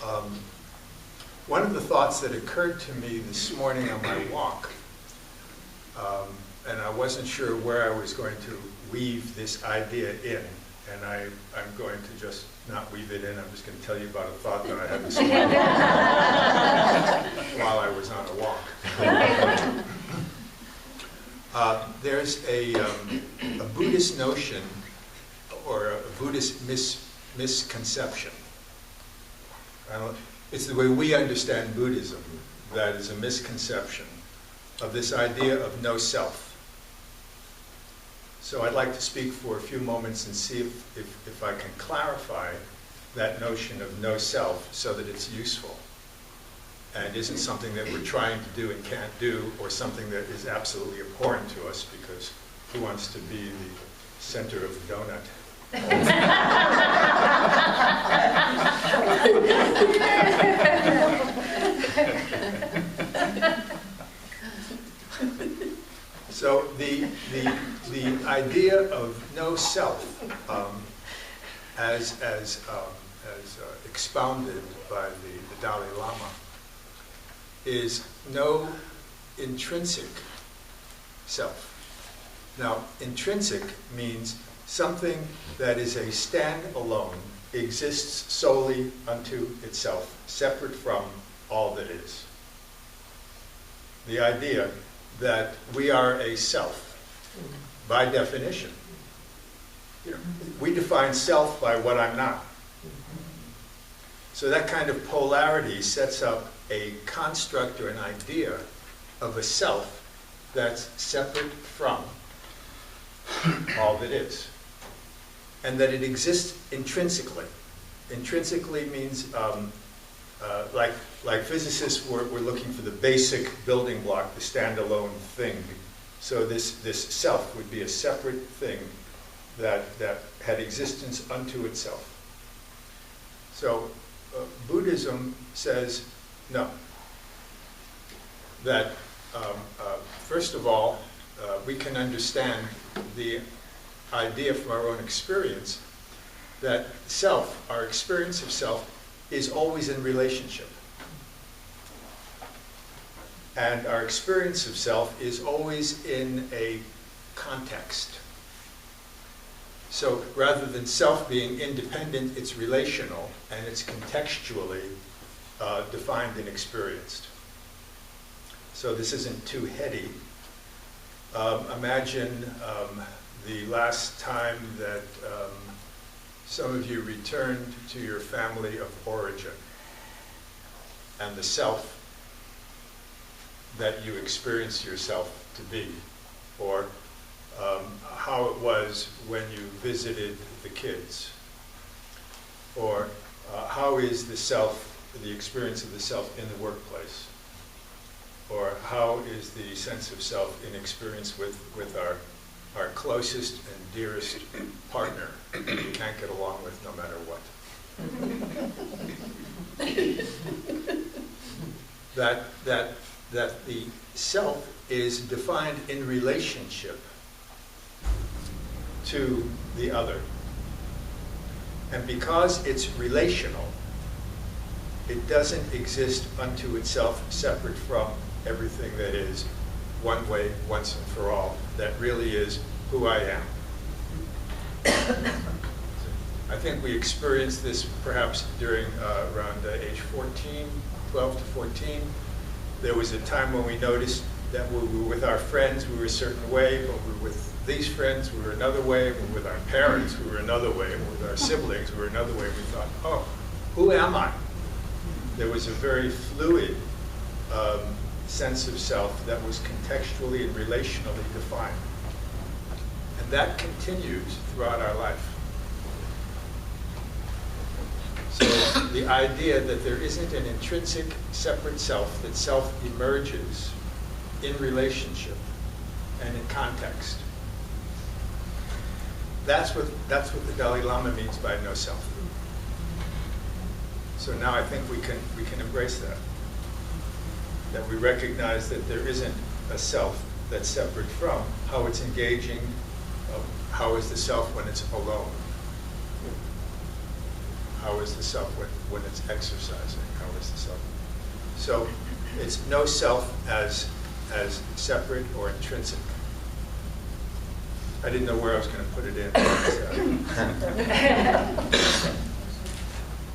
Um, One of the thoughts that occurred to me this morning on my walk, and I wasn't sure where I was going to weave this idea in, and I'm going to just not weave it in. I'm just going to tell you about a thought that I had this morning while I was on a walk. There's a Buddhist notion, or a Buddhist misconception. It's the way we understand Buddhism that is a misconception of this idea of no self. So I'd like to speak for a few moments and see if I can clarify that notion of no self so that it's useful and isn't something that we're trying to do and can't do, or something that is absolutely abhorrent to us because who wants to be the center of the donut? So the idea of no self, as expounded by the Dalai Lama, is no intrinsic self. Now, intrinsic means something that is a stand-alone, exists solely unto itself, separate from all that is. The idea that we are a self, by definition. You know, we define self by what I'm not. So that kind of polarity sets up a construct or an idea of a self that's separate from all that is. And that it exists intrinsically. Intrinsically means, like physicists were looking for the basic building block, the standalone thing. So this self would be a separate thing that had existence unto itself. So Buddhism says no. That first of all, we can understand the idea from our own experience that self, our experience of self, is always in relationship. And our experience of self is always in a context. So rather than self being independent, it's relational, and it's contextually defined and experienced. So this isn't too heady. Imagine the last time that some of you returned to your family of origin, and the self that you experienced yourself to be, or how it was when you visited the kids, or how is the self, the experience of the self in the workplace, or how is the sense of self in experience with our closest and dearest partner that we can't get along with no matter what. That the self is defined in relationship to the other. And because it's relational, it doesn't exist unto itself separate from everything that is one way, once and for all. That really is who I am. I think we experienced this perhaps during around age 14, 12 to 14. There was a time when we noticed that when we were with our friends, we were a certain way, but we were with these friends, we were another way. When we were with our parents, we were another way. When we were with our siblings, we were another way. We thought, oh, who am I? There was a very fluid sense of self that was contextually and relationally defined. And that continues throughout our life. So the idea that there isn't an intrinsic separate self, that self emerges in relationship and in context. That's what the Dalai Lama means by no self. So now I think we can embrace that. That we recognize that there isn't a self that's separate from how it's engaging, how is the self when it's alone. how is the self when it's exercising? How is the self? So it's no self as separate or intrinsic. I didn't know where I was going to put it in.